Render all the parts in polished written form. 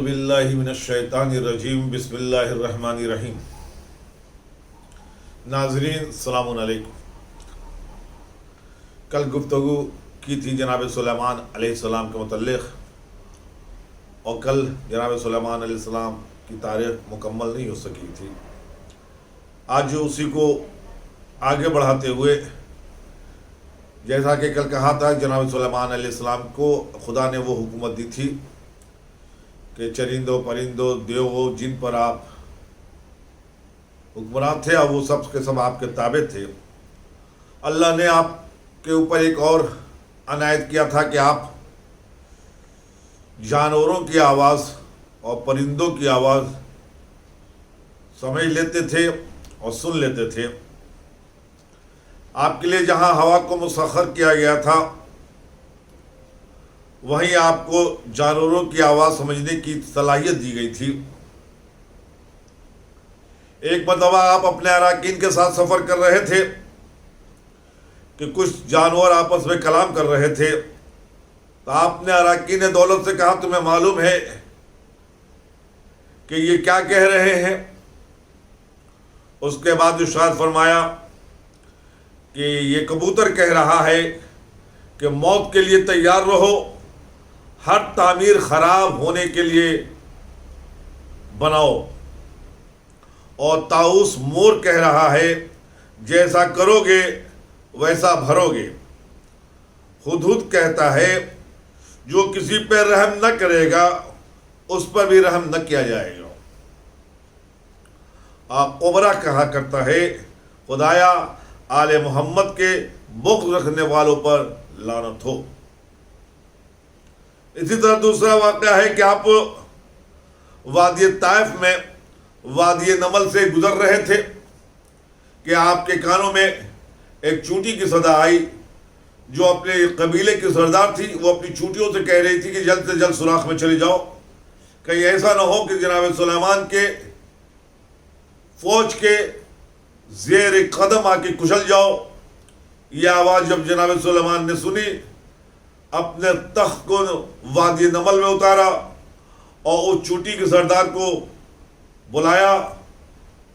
باللہ من الشیطان الرجیم بسم اللہ الرحمن الرحیم۔ ناظرین السلام علیکم۔ کل گفتگو کی تھی جناب سلیمان علیہ السلام کے متعلق، اور کل جناب سلیمان علیہ السلام کی تاریخ مکمل نہیں ہو سکی تھی۔ آج اسی کو آگے بڑھاتے ہوئے، جیسا کہ کل کہا تھا، جناب سلیمان علیہ السلام کو خدا نے وہ حکومت دی تھی کہ چرندوں پرندوں دیووں جن پر آپ حکمران تھے، اور وہ سب کے سب آپ کے تابع تھے۔ اللہ نے آپ کے اوپر ایک اور عنایت کیا تھا کہ آپ جانوروں کی آواز اور پرندوں کی آواز سمجھ لیتے تھے اور سن لیتے تھے۔ آپ کے لیے جہاں ہوا کو مسخر کیا گیا تھا، وہیں آپ کو جانوروں کی آواز سمجھنے کی صلاحیت دی گئی تھی۔ ایک مرتبہ آپ اپنے اراکین کے ساتھ سفر کر رہے تھے کہ کچھ جانور آپس میں کلام کر رہے تھے، تو آپ نے اراکین دولت سے کہا، تمہیں معلوم ہے کہ یہ کیا کہہ رہے ہیں؟ اس کے بعد ارشاد فرمایا کہ یہ کبوتر کہہ رہا ہے کہ موت کے لیے تیار رہو، ہر تعمیر خراب ہونے کے لیے بناؤ۔ اور طاؤس مور کہہ رہا ہے، جیسا کرو گے ویسا بھرو گے۔ ہدہد کہتا ہے، جو کسی پہ رحم نہ کرے گا اس پر بھی رحم نہ کیا جائے گا۔ قبرہ کہا کرتا ہے، خدایا آل محمد کے بغض رکھنے والوں پر لعنت ہو۔ اسی طرح دوسرا واقعہ ہے کہ آپ وادی طائف میں وادی نمل سے گزر رہے تھے کہ آپ کے کانوں میں ایک چونٹی کی صدا آئی، جو اپنے قبیلے کی سردار تھی۔ وہ اپنی چونٹیوں سے کہہ رہی تھی کہ جلد سے جلد سوراخ میں چلے جاؤ، کہیں ایسا نہ ہو کہ جناب سلیمان کے فوج کے زیر قدم آ کے کچل جاؤ۔ یہ آواز جب جناب سلیمان نے سنی، اپنے تخت کو وادی نمل میں اتارا اور اس چوٹی کے سردار کو بلایا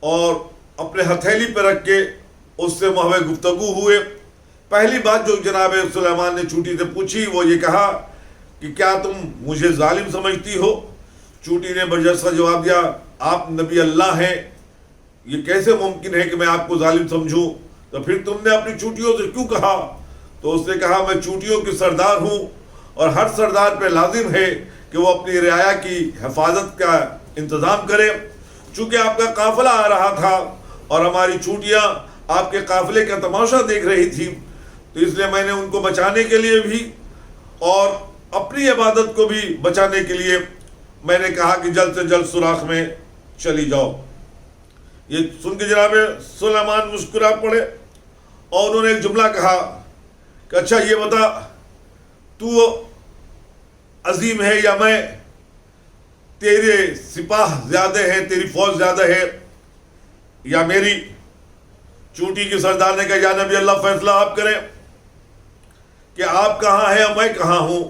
اور اپنے ہتھیلی پہ رکھ کے اس سے محو گفتگو ہوئے۔ پہلی بات جو جناب سلیمان نے چوٹی سے پوچھی، وہ یہ کہا کہ کیا تم مجھے ظالم سمجھتی ہو؟ چوٹی نے برجستہ جواب دیا، آپ نبی اللہ ہیں، یہ کیسے ممکن ہے کہ میں آپ کو ظالم سمجھوں؟ تو پھر تم نے اپنی چوٹیوں سے کیوں کہا؟ تو اس نے کہا، میں چوٹیوں کی سردار ہوں، اور ہر سردار پہ لازم ہے کہ وہ اپنی رعایا کی حفاظت کا انتظام کرے۔ چونکہ آپ کا قافلہ آ رہا تھا اور ہماری چوٹیاں آپ کے قافلے کا تماشا دیکھ رہی تھی، تو اس لیے میں نے ان کو بچانے کے لیے بھی اور اپنی عبادت کو بھی بچانے کے لیے میں نے کہا کہ جلد سے جلد سوراخ میں چلی جاؤ۔ یہ سن کے جناب سلیمان مسکرا پڑے اور انہوں نے ایک جملہ کہا کہ اچھا یہ بتا، تو عظیم ہے یا میں؟ تیرے سپاہ زیادہ ہیں، تیری فوج زیادہ ہے یا میری؟ چونٹی کی سردار نے کہا، یا نبی اللہ فیصلہ آپ کریں کہ آپ کہاں ہیں اور میں کہاں ہوں۔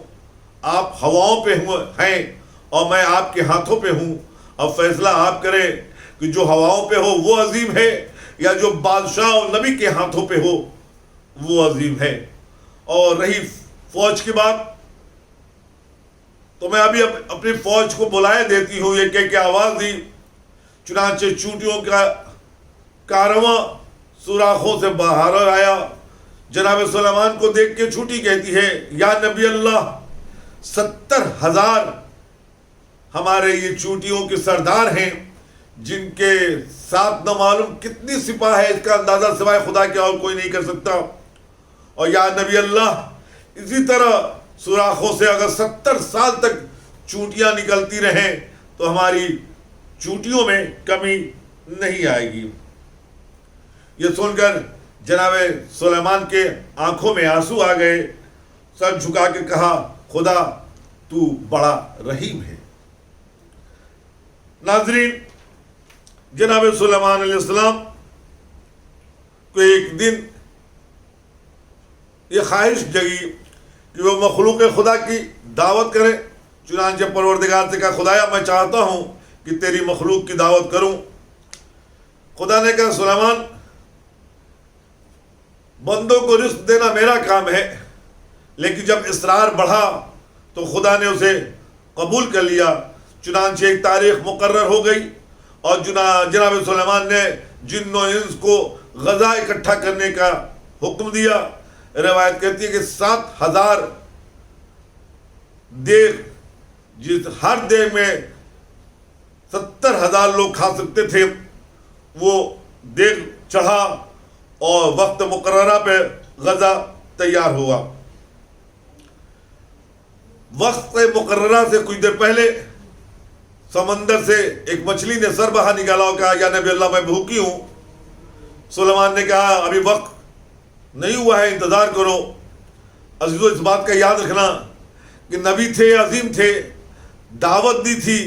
آپ ہواؤں پہ ہیں اور میں آپ کے ہاتھوں پہ ہوں، اب فیصلہ آپ کریں کہ جو ہواؤں پہ ہو وہ عظیم ہے یا جو بادشاہ اور نبی کے ہاتھوں پہ ہو وہ عظیم ہے۔ اور رہی فوج کی بات، تو میں ابھی اپنی فوج کو بلائے دیتی ہوں، یہ کہ آواز دی۔ چنانچہ چونٹیوں کا کارواں سوراخوں سے باہر آیا۔ جناب سلیمان کو دیکھ کے چونٹی کہتی ہے، یا نبی اللہ، 70,000 ہمارے یہ چونٹیوں کے سردار ہیں، جن کے ساتھ نہ معلوم کتنی سپاہ ہے، اس کا اندازہ سوائے خدا کے اور کوئی نہیں کر سکتا۔ اور یا نبی اللہ، اسی طرح سوراخوں سے اگر 70 سال تک چونٹیاں نکلتی رہیں تو ہماری چونٹیوں میں کمی نہیں آئے گی۔ یہ سن کر جناب سلیمان کے آنکھوں میں آنسو آ گئے، سر جھکا کے کہا، خدا تو بڑا رحیم ہے۔ ناظرین، جناب سلیمان علیہ السلام کو ایک دن یہ خواہش جگی کہ وہ مخلوق خدا کی دعوت کریں، چنانچہ پروردگار سے کہا خدایا میں چاہتا ہوں کہ تیری مخلوق کی دعوت کروں۔ خدا نے کہا سلیمان بندوں کو رزق دینا میرا کام ہے، لیکن جب اصرار بڑھا تو خدا نے اسے قبول کر لیا۔ چنانچہ ایک تاریخ مقرر ہو گئی اور جناب سلیمان نے جن و انس کو غذا اکٹھا کرنے کا حکم دیا۔ روایت کہتی ہے کہ 7,000 دیگ، ہر دیگ میں 70,000 لوگ کھا سکتے تھے، وہ دیگ چڑھا اور وقت مقررہ پہ غذا تیار ہوا۔ وقت مقررہ سے کچھ دیر پہلے سمندر سے ایک مچھلی نے سر باہر نکالا اور کہا یا نبی اللہ میں بھوکی ہوں۔ سلیمان نے کہا ابھی وقت نہیں ہوا ہے، انتظار کرو۔ عزیزو اس بات کا یاد رکھنا کہ نبی تھے، عظیم تھے، دعوت دی تھی،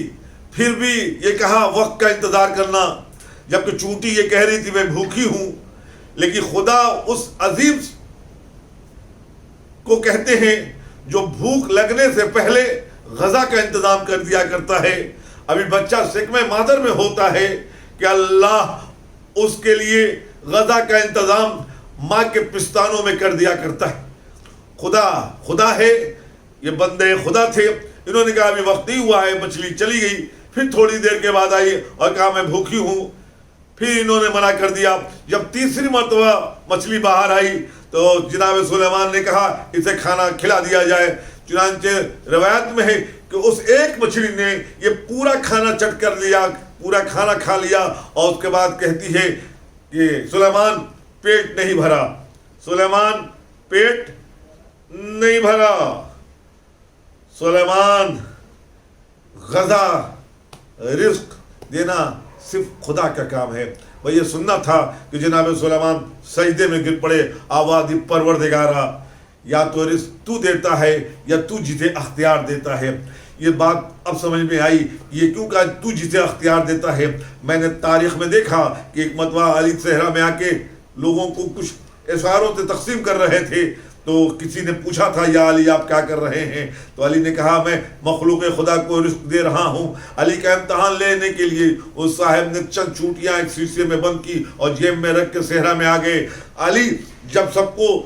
پھر بھی یہ کہا وقت کا انتظار کرنا، جبکہ چونٹی یہ کہہ رہی تھی میں بھوکی ہوں۔ لیکن خدا اس عظیم کو کہتے ہیں جو بھوک لگنے سے پہلے غذا کا انتظام کر دیا کرتا ہے۔ ابھی بچہ شکم مادر میں ہوتا ہے کہ اللہ اس کے لیے غذا کا انتظام ماں کے پستانوں میں کر دیا کرتا ہے۔ خدا ہے، یہ بندے خدا تھے، انہوں نے کہا ابھی وقت نہیں ہوا ہے، مچھلی چلی گئی، پھر تھوڑی دیر کے بعد آئی اور کہا میں بھوکی ہوں، پھر انہوں نے منع کر دیا۔ جب تیسری مرتبہ مچھلی باہر آئی تو جناب سلیمان نے کہا اسے کھانا کھلا دیا جائے۔ چنانچہ روایت میں ہے کہ اس ایک مچھلی نے یہ پورا کھانا چٹ کر لیا، پورا کھانا کھا لیا، اور اس کے بعد کہتی ہے کہ سلیمان پیٹ نہیں بھرا، سلیمان پیٹ نہیں بھرا۔ سلیمان غذا رزق دینا صرف خدا کا کام ہے۔ وہ یہ سننا تھا کہ جناب سلیمان سجدے میں گر پڑے، آواز دی پروردگارا یا تو رزق تو دیتا ہے یا تو جسے اختیار دیتا ہے۔ یہ بات اب سمجھ میں آئی، یہ کیوں کہا تو جسے اختیار دیتا ہے۔ میں نے تاریخ میں دیکھا کہ ایک مرتبہ علی صحرا میں آ کے لوگوں کو کچھ اشاروں سے تقسیم کر رہے تھے، تو کسی نے پوچھا تھا یا علی آپ کیا کر رہے ہیں؟ تو علی نے کہا میں مخلوق خدا کو رزق دے رہا ہوں۔ علی کا امتحان لینے کے لیے اس صاحب نے چند چونٹیاں ایک شیشے میں بند کی اور جیب میں رکھ کے صحرا میں آ گئے۔ علی جب سب کو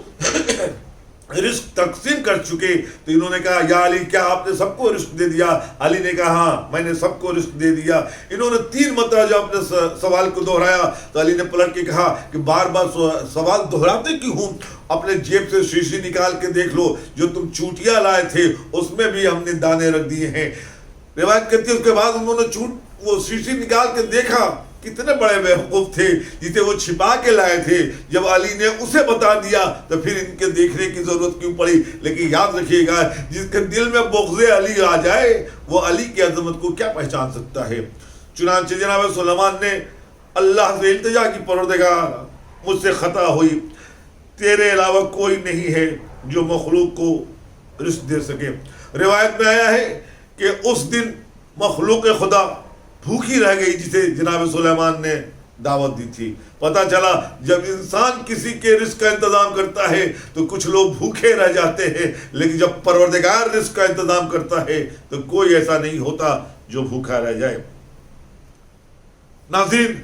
رزق تقسیم کر چکے تو انہوں نے کہا یا علی کیا آپ نے سب کو رزق دے دیا؟ علی نے کہا ہاں میں نے سب کو رزق دے دیا۔ انہوں نے 3 مرتبہ جب اپنے سوال کو دہرایا تو علی نے پلٹ کے کہا کہ بار بار سوال دہراتے کیوں ہوں؟ اپنے جیب سے شیشی نکال کے دیکھ لو، جو تم چونٹیاں لائے تھے اس میں بھی ہم نے دانے رکھ دیے ہیں۔ روایت کرتی ہے اس کے بعد انہوں نے وہ شیشی نکال کے دیکھا، کتنے بڑے بیوقوف تھے، جسے وہ چھپا کے لائے تھے۔ جب علی نے اسے بتا دیا تو پھر ان کے دیکھنے کی ضرورت کیوں پڑی؟ لیکن یاد رکھیے گا جس کے دل میں بغض علی آ جائے وہ علی کی عظمت کو کیا پہچان سکتا ہے۔ چنانچہ جناب سلیمان نے اللہ سے التجا کی پروردگار مجھ سے خطا ہوئی، تیرے علاوہ کوئی نہیں ہے جو مخلوق کو رزق دے سکے۔ روایت میں آیا ہے کہ اس دن مخلوق خدا بھوکی رہ گئی جسے جناب سلیمان نے دعوت دی تھی۔ پتہ چلا جب انسان کسی کے رزق کا انتظام کرتا ہے تو کچھ لوگ بھوکے رہ جاتے ہیں، لیکن جب پروردگار رزق کا انتظام کرتا ہے تو کوئی ایسا نہیں ہوتا جو بھوکا رہ جائے۔ ناظرین،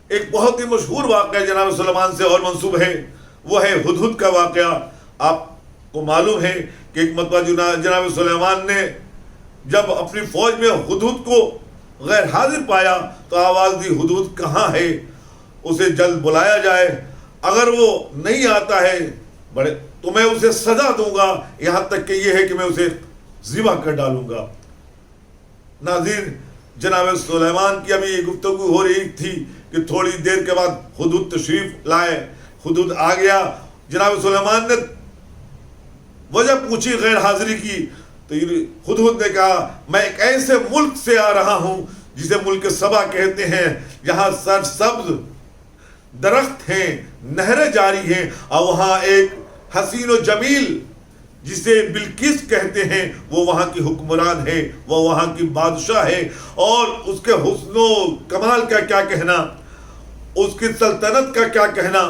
ایک بہت ہی مشہور واقعہ جناب سلیمان سے اور منسوب ہے، وہ ہے ہدہد کا واقعہ۔ آپ کو معلوم ہے کہ ایک مرتبہ جناب سلیمان نے جب اپنی فوج میں ہدہد کو غیر حاضر پایا تو آواز دی ہدہد کہاں ہے، اسے جلد بلایا جائے، اگر وہ نہیں آتا ہے تو میں اسے سزا دوں گا، یہاں تک کہ یہ ہے کہ میں اسے ذبح کر ڈالوں گا۔ ناظرین، جناب سلیمان کی ابھی یہ گفتگو ہو رہی تھی کہ تھوڑی دیر کے بعد ہدہد تشریف لائے۔ ہدہد آ گیا، جناب سلیمان نے وجہ پوچھی غیر حاضری کی تو ہدہد نے کہا میں ایک ایسے ملک سے آ رہا ہوں جسے ملک سبا کہتے ہیں، جہاں سرسبز درخت ہیں، نہریں جاری ہیں، اور وہاں ایک حسین و جمیل جسے بلقیس کہتے ہیں وہ وہاں کی حکمران ہے، وہ وہاں کی بادشاہ ہے، اور اس کے حسن و کمال کا کیا کہنا، اس کی سلطنت کا کیا کہنا۔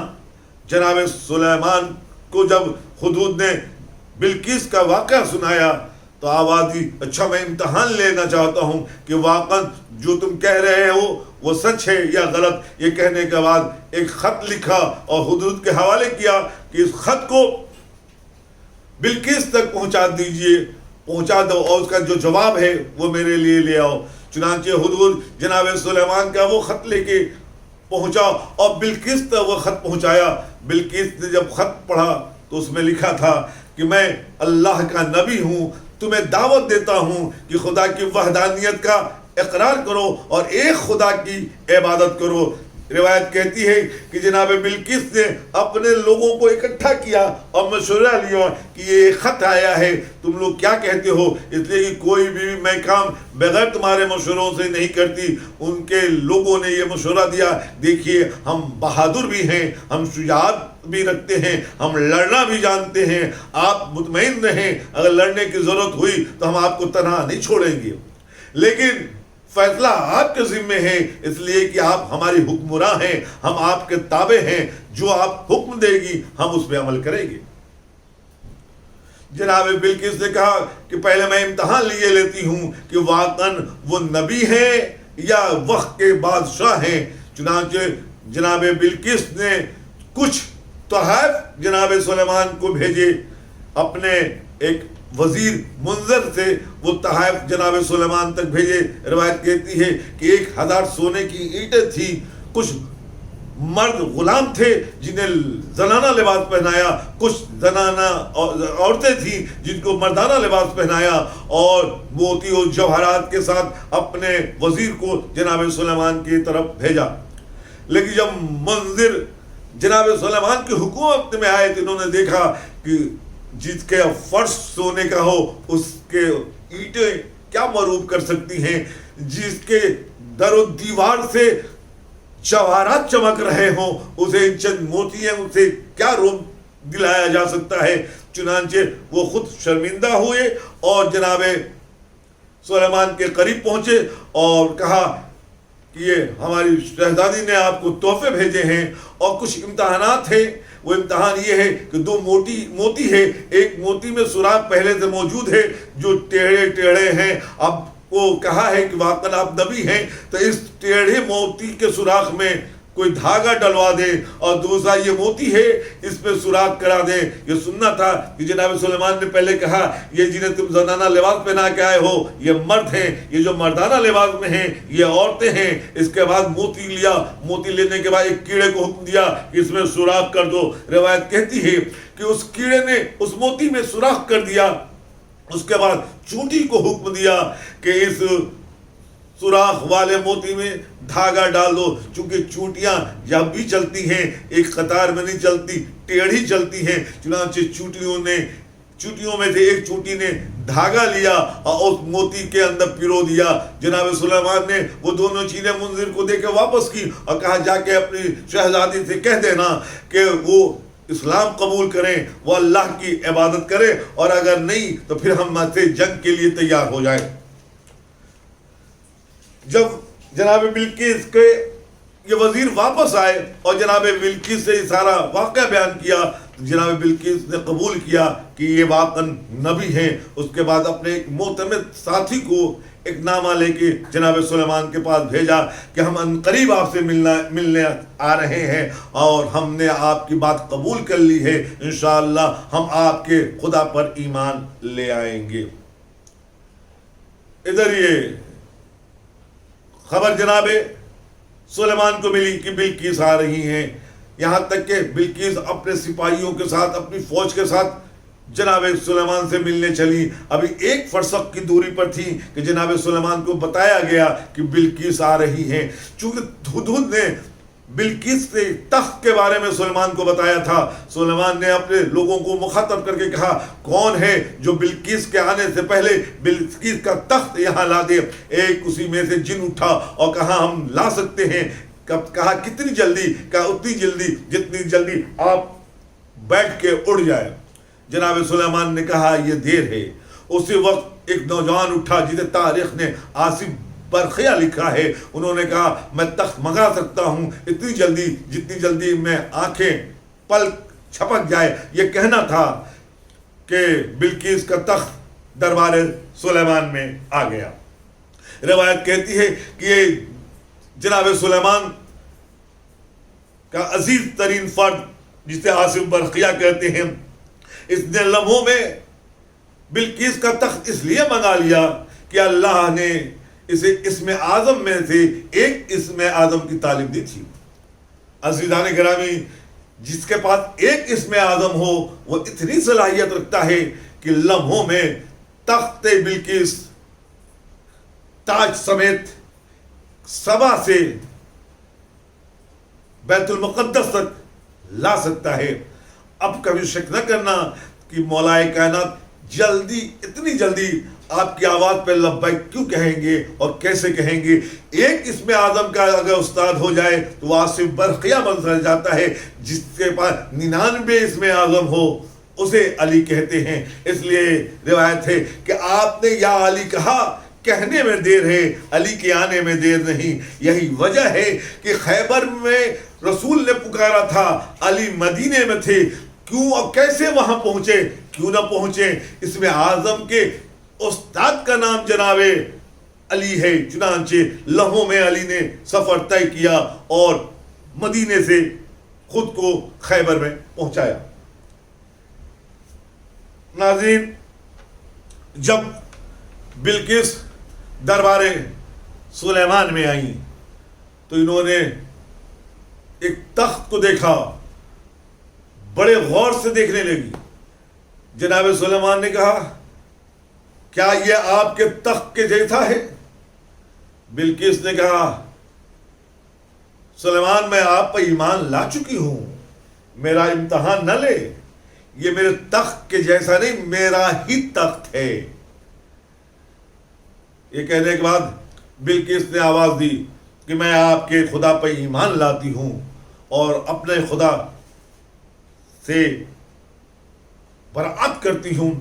جناب سلیمان کو جب ہدہد نے بلقیس کا واقعہ سنایا تو آواز دی اچھا میں امتحان لینا چاہتا ہوں کہ واقعا جو تم کہہ رہے ہو وہ سچ ہے یا غلط. یہ کہنے کے بعد ایک خط لکھا اور حضرت کے حوالے کیا کہ اس خط کو بلقیس تک پہنچا دیجئے، پہنچا دو اور اس کا جو جواب ہے وہ میرے لیے لے آؤ. چنانچہ حضور جناب سلیمان کا وہ خط لے کے پہنچا اور بلقیس تک وہ خط پہنچایا. بلقیس نے جب خط پڑھا تو اس میں لکھا تھا کہ میں اللہ کا نبی ہوں، تمہیں دعوت دیتا ہوں کہ خدا کی وحدانیت کا اقرار کرو اور ایک خدا کی عبادت کرو. روایت کہتی ہے کہ جناب بلقیس نے اپنے لوگوں کو اکٹھا کیا اور مشورہ لیا کہ یہ خط آیا ہے، تم لوگ کیا کہتے ہو؟ اس لیے کہ کوئی بھی میں کام بغیر تمہارے مشوروں سے نہیں کرتی. ان کے لوگوں نے یہ مشورہ دیا، دیکھیے ہم بہادر بھی ہیں، ہم شجاعت بھی رکھتے ہیں، ہم لڑنا بھی جانتے ہیں، آپ مطمئن رہیں اگر لڑنے کی ضرورت ہوئی تو ہم آپ کو تنہا نہیں چھوڑیں گے، لیکن فیصلہ آپ کے ذمے ہے، اس لیے کہ آپ ہماری حکمراں ہیں، ہم آپ کے تابع ہیں، جو آپ حکم دے گی ہم اس پہ عمل کریں گے. جناب بلقیس نے کہا کہ پہلے میں امتحان لیے لیتی ہوں کہ واقعاً وہ نبی ہیں یا وقت کے بادشاہ ہیں. چنانچہ جناب بلقیس نے کچھ تحائف جناب سلیمان کو بھیجے. اپنے ایک وزیر منظر سے وہ تحائف جناب سلیمان تک بھیجے. روایت کہتی ہے کہ 1000 سونے کی اینٹیں تھی. کچھ مرد غلام تھے جنہیں زنانہ لباس پہنایا، کچھ زنانہ عورتیں تھیں جن کو مردانہ لباس پہنایا، اور موتی اور جوہرات کے ساتھ اپنے وزیر کو جناب سلیمان کی طرف بھیجا. لیکن جب منظر جناب سلیمان کی حکومت میں آئے تو انہوں نے دیکھا کہ جس کے فرش سونے کا ہو اس کے اینٹیں کیا مروب کر سکتی ہیں، جس کے در و دیوار سے جواہرات چمک رہے ہوں اسے چند موتیاں اسے کیا روپ دلایا جا سکتا ہے. چنانچہ وہ خود شرمندہ ہوئے اور جناب سلیمان کے قریب پہنچے اور کہا کہ یہ ہماری شہزادی نے آپ کو تحفے بھیجے ہیں اور کچھ امتحانات ہیں. وہ امتحان یہ ہے کہ 2 موتی ہے، ایک موتی میں سوراخ پہلے سے موجود ہے جو ٹیڑھے ہیں. اب وہ کہا ہے کہ واقعا آپ نبی ہیں تو اس ٹیڑھے موتی کے سوراخ میں کوئی دھاگا ڈلوا دیں، اور دوسرا یہ موتی ہے اس پہ سوراخ کرا دیں. یہ سننا تھا کہ جناب سلیمان نے پہلے کہا یہ جنہیں تم زنانہ لباس پہنا کے آئے ہو یہ مرد ہیں، یہ جو مردانہ لباس میں ہیں یہ عورتیں ہیں. اس کے بعد موتی لیا، موتی لینے کے بعد ایک کیڑے کو حکم دیا کہ اس میں سوراخ کر دو. روایت کہتی ہے کہ اس کیڑے نے اس موتی میں سوراخ کر دیا. اس کے بعد چونٹی کو حکم دیا کہ اس سوراخ والے موتی میں دھاگا ڈال دو. چونکہ چونٹیاں جب بھی چلتی ہیں ایک قطار میں نہیں چلتی، ٹیڑھی چلتی ہیں. چنانچہ چونٹیوں میں سے ایک چونٹی نے دھاگا لیا اور اس موتی کے اندر پیرو دیا. جناب سلیمان نے وہ دونوں چیزیں منظر کو دے کے واپس کی اور کہا جا کے اپنی شہزادی سے کہہ دینا کہ وہ اسلام قبول کریں، وہ اللہ کی عبادت کریں، اور اگر نہیں تو پھر ہم سے جنگ کے لیے تیار ہو جائیں. جب جناب بلقیس کے یہ وزیر واپس آئے اور جناب بلقیس سے سارا واقعہ بیان کیا تو جناب بلقیس نے قبول کیا کہ یہ واقعا نبی ہیں. اس کے بعد اپنے ایک معتمد ساتھی کو ایک نامہ لے کے جناب سلیمان کے پاس بھیجا کہ ہم عنقریب آپ سے ملنے آ رہے ہیں اور ہم نے آپ کی بات قبول کر لی ہے، انشاءاللہ ہم آپ کے خدا پر ایمان لے آئیں گے. ادھر یہ خبر جناب سلیمان کو ملی کہ بلقیس آ رہی ہیں. یہاں تک کہ بلقیس اپنے سپاہیوں کے ساتھ، اپنی فوج کے ساتھ جناب سلیمان سے ملنے چلی. ابھی 1 فرسخ کی دوری پر تھی کہ جناب سلیمان کو بتایا گیا کہ بلقیس آ رہی ہیں. چونکہ ہدہد نے بلقیس سے تخت کے بارے میں سلیمان کو بتایا تھا، سلیمان نے اپنے لوگوں کو مخاطب کر کے کہا کون ہے جو بلقیس کے آنے سے پہلے بلقیس کا تخت یہاں لا دے. ایک اسی میں سے جن اٹھا اور کہا ہم لا سکتے ہیں. کہا کتنی جلدی؟ کہا اتنی جلدی جتنی جلدی آپ بیٹھ کے اڑ جائے. جناب سلیمان نے کہا یہ دیر ہے. اسی وقت ایک نوجوان اٹھا جسے تاریخ نے آصف برخیہ لکھا ہے. انہوں نے کہا میں تخت منگا سکتا ہوں اتنی جلدی جتنی جلدی میں آنکھیں پلک چھپک جائے. یہ کہنا تھا کہ بلقیس کا تخت دربار سلیمان میں آ گیا۔ روایت کہتی ہے کہ یہ جناب سلیمان کا عزیز ترین فرد جسے آصف برقیہ کہتے ہیں، اس نے لمحوں میں بلقیس کا تخت اس لیے منگا لیا کہ اللہ نے اسے اسم اعظم میں سے ایک اسم اعظم کی تعلیم دی تھی۔ عزیزان گرامی، جس کے پاس ایک اسم اعظم ہو وہ اتنی صلاحیت رکھتا ہے کہ لمحوں میں تخت بلقیس تاج سمیت سبا سے بیت المقدس تک لا سکتا ہے۔ اب کبھی شک نہ کرنا کہ مولائے کائنات اتنی جلدی آپ کی آواز پہ لبیک کیوں کہیں گے اور کیسے کہیں گے۔ ایک اسم اعظم کا اگر استاد ہو جائے تو وہ آصف برقیہ بن جاتا ہے، جس کے پاس 99 اسم اعظم ہو اسے علی کہتے ہیں۔ اس لیے روایت ہے کہ آپ نے یا علی کہا، کہنے میں دیر ہے، علی کے آنے میں دیر نہیں۔ یہی وجہ ہے کہ خیبر میں رسول نے پکارا تھا، علی مدینے میں تھے، کیوں اور کیسے وہاں پہنچے؟ کیوں نہ پہنچے؟ اسم اعظم کے استاد کا نام جناب علی ہے، چنانچہ لمحوں میں علی نے سفر طے کیا اور مدینے سے خود کو خیبر میں پہنچایا۔ ناظرین، جب بلقیس دربار سلیمان میں آئیں تو انہوں نے ایک تخت کو دیکھا، بڑے غور سے دیکھنے لگی۔ جناب سلیمان نے کہا، کیا یہ آپ کے تخت کے جیسا ہے؟ بلقیس نے کہا، سلیمان میں آپ پر ایمان لا چکی ہوں، میرا امتحان نہ لے، یہ میرے تخت کے جیسا نہیں، میرا ہی تخت ہے۔ یہ کہنے کے بعد بلقیس نے آواز دی کہ میں آپ کے خدا پر ایمان لاتی ہوں اور اپنے خدا سے برات کرتی ہوں۔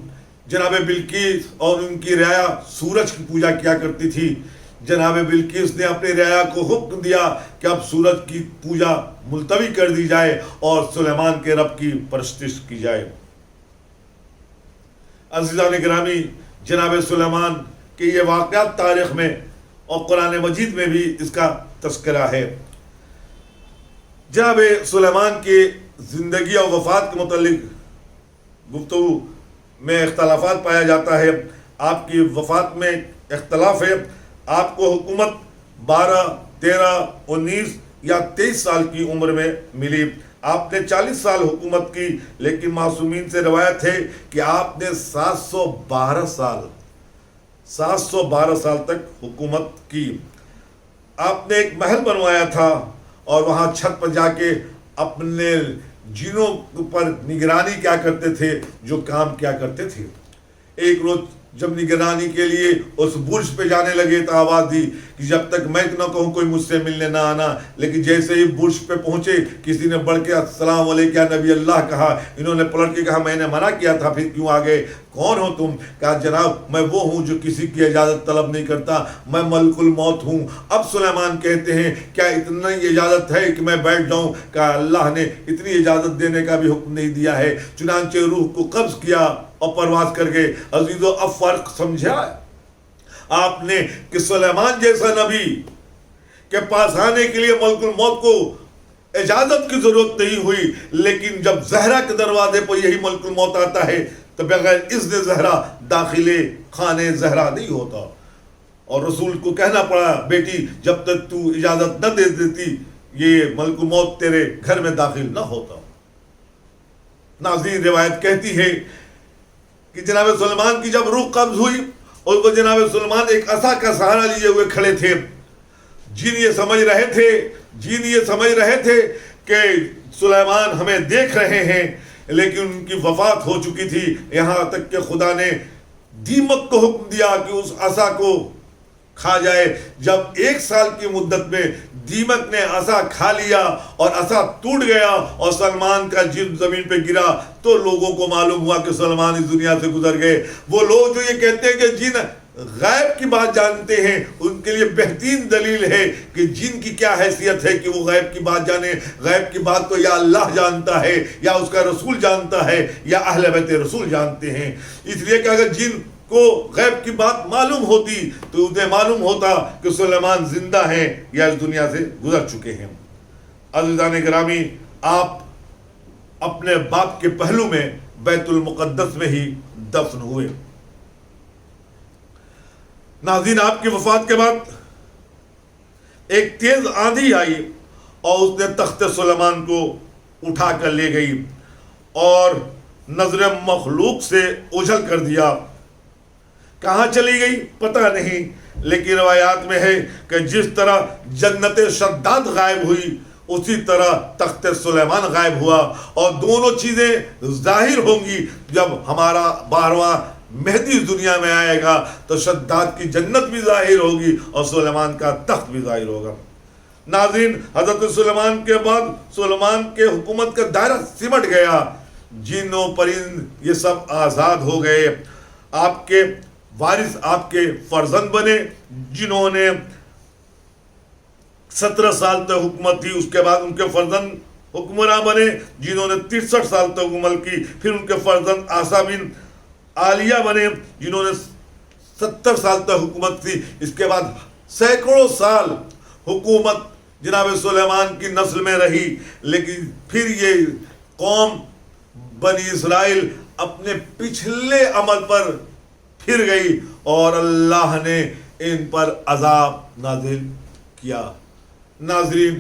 جناب بلقیس اور ان کی رعایا سورج کی پوجا کیا کرتی تھی۔ جناب بلقیس نے اپنے رعایا کو حکم دیا کہ اب سورج کی پوجا ملتوی کر دی جائے اور سلیمان کے رب کی پرستش کی جائے۔ عزیزان گرامی، جناب سلیمان کہ یہ واقعات تاریخ میں اور قرآن مجید میں بھی اس کا تذکرہ ہے۔ جناب سلیمان کی زندگی اور وفات کے متعلق گفتگو میں اختلافات پایا جاتا ہے۔ آپ کی وفات میں اختلاف ہے۔ آپ کو حکومت 12، 13، 19 یا 23 سال کی عمر میں ملی۔ آپ نے 40 سال حکومت کی، لیکن معصومین سے روایت ہے کہ آپ نے 712 سال تک حکومت کی۔ آپ نے ایک محل بنوایا تھا اور وہاں چھت پر جا کے اپنے جنوں پر نگرانی کیا کرتے تھے، جو کام کیا کرتے تھے۔ ایک روز جب نگرانی کے لیے اس برج پہ جانے لگے تو آواز دی کہ جب تک میں نہ کہوں کوئی مجھ سے ملنے نہ آنا۔ لیکن جیسے ہی برج پہ پہنچے کسی نے بڑھ کے السلام علیکم یا نبی اللہ کہا۔ انہوں نے پلٹ کے کہا، میں نے منع کیا تھا، پھر کیوں آ گئے؟ کون ہو تم؟ کہا، جناب میں وہ ہوں جو کسی کی اجازت طلب نہیں کرتا، میں ملک الموت ہوں۔ اب سلیمان کہتے ہیں، کیا اتنا ہی اجازت ہے کہ میں بیٹھ جاؤں؟ کہا، اللہ نے اتنی اجازت دینے کا بھی حکم نہیں دیا ہے۔ چنانچہ روح کو قبض کیا اور پرواز کر گئے۔ عزیزو، اب فرق سمجھا آپ نے کہ سلیمان جیسا نبی کے پاس آنے کے لیے ملک الموت کو اجازت کی ضرورت نہیں ہوئی، لیکن جب زہرا کے دروازے پر یہی ملک الموت آتا ہے تو بغیر اذن زہرا داخلے خانے زہرا نہیں ہوتا۔ اور رسول کو کہنا پڑا، بیٹی جب تک تو اجازت نہ دے دیتی یہ ملک الموت تیرے گھر میں داخل نہ ہوتا۔ ناظرین، روایت کہتی ہے کہ جناب سلیمان کی جب روح قبض ہوئی اور وہ جناب سلیمان ایک عصا کا سہارا لیے ہوئے کھڑے تھے۔ جن یہ سمجھ رہے تھے کہ سلیمان ہمیں دیکھ رہے ہیں، لیکن ان کی وفات ہو چکی تھی۔ یہاں تک کہ خدا نے دیمک کو حکم دیا کہ اس عصا کو کھا جائے۔ جب 1 سال کی مدت میں دیمک نے عصا کھا لیا اور عصا ٹوٹ گیا اور سلمان کا جسم زمین پہ گرا تو لوگوں کو معلوم ہوا کہ سلمان اس دنیا سے گزر گئے۔ وہ لوگ جو یہ کہتے ہیں کہ جن غیب کی بات جانتے ہیں، ان کے لیے بہترین دلیل ہے کہ جن کی کیا حیثیت ہے کہ وہ غیب کی بات جانے۔ غیب کی بات تو یا اللہ جانتا ہے یا اس کا رسول جانتا ہے یا اہل بیت رسول جانتے ہیں۔ اس لیے کہ اگر جن کو غیب کی بات معلوم ہوتی تو انہیں معلوم ہوتا کہ سلیمان زندہ ہیں یا اس دنیا سے گزر چکے ہیں۔ عزیزان گرامی، آپ اپنے باپ کے پہلو میں بیت المقدس میں ہی دفن ہوئے۔ ناظرین، آپ کی وفات کے بعد ایک تیز آندھی آئی اور اس نے تخت سلیمان کو اٹھا کر لے گئی اور نظر مخلوق سے اوجھل کر دیا۔ کہاں چلی گئی پتہ نہیں، لیکن روایات میں ہے کہ جس طرح جنت شداد غائب ہوئی اسی طرح تخت سلیمان غائب ہوا، اور دونوں چیزیں ظاہر ہوں گی جب ہمارا 12واں مہدی دنیا میں آئے گا تو شداد کی جنت بھی ظاہر ہوگی اور سلیمان کا تخت بھی ظاہر ہوگا۔ ناظرین، حضرت سلیمان کے بعد سلیمان کے حکومت کا دائرہ سمٹ گیا، جن و پرند یہ سب آزاد ہو گئے۔ آپ کے وارث آپ کے فرزند بنے، جنہوں نے 17 سال تک حکومت کی۔ اس کے بعد ان کے فرزند حکمراں بنے جنہوں نے 63 سال تک حکومت کی۔ پھر ان کے فرزند آسا بن عالیہ بنے جنہوں نے 70 سال تک حکومت کی۔ اس کے بعد سینکڑوں سال حکومت جناب سلیمان کی نسل میں رہی، لیکن پھر یہ قوم بنی اسرائیل اپنے پچھلے عمل پر پھر گئی اور اللہ نے ان پر عذاب نازل کیا۔ ناظرین،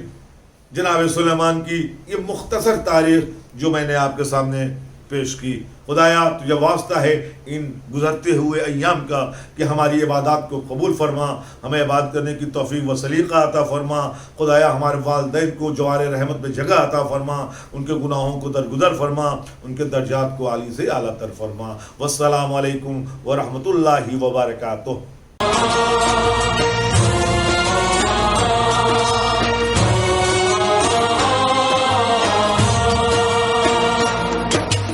جناب سلیمان کی یہ مختصر تاریخ جو میں نے آپ کے سامنے پیش کی، خدایا تجھے واسطہ ہے ان گزرتے ہوئے ایام کا کہ ہماری عبادات کو قبول فرما، ہمیں عبادت کرنے کی توفیق و سلیقہ عطا فرما۔ خدایا ہمارے والدین کو جوار رحمت میں جگہ عطا فرما، ان کے گناہوں کو درگزر فرما، ان کے درجات کو عالی سے اعلیٰ تر فرما۔ والسلام علیکم ورحمۃ اللہ وبرکاتہ۔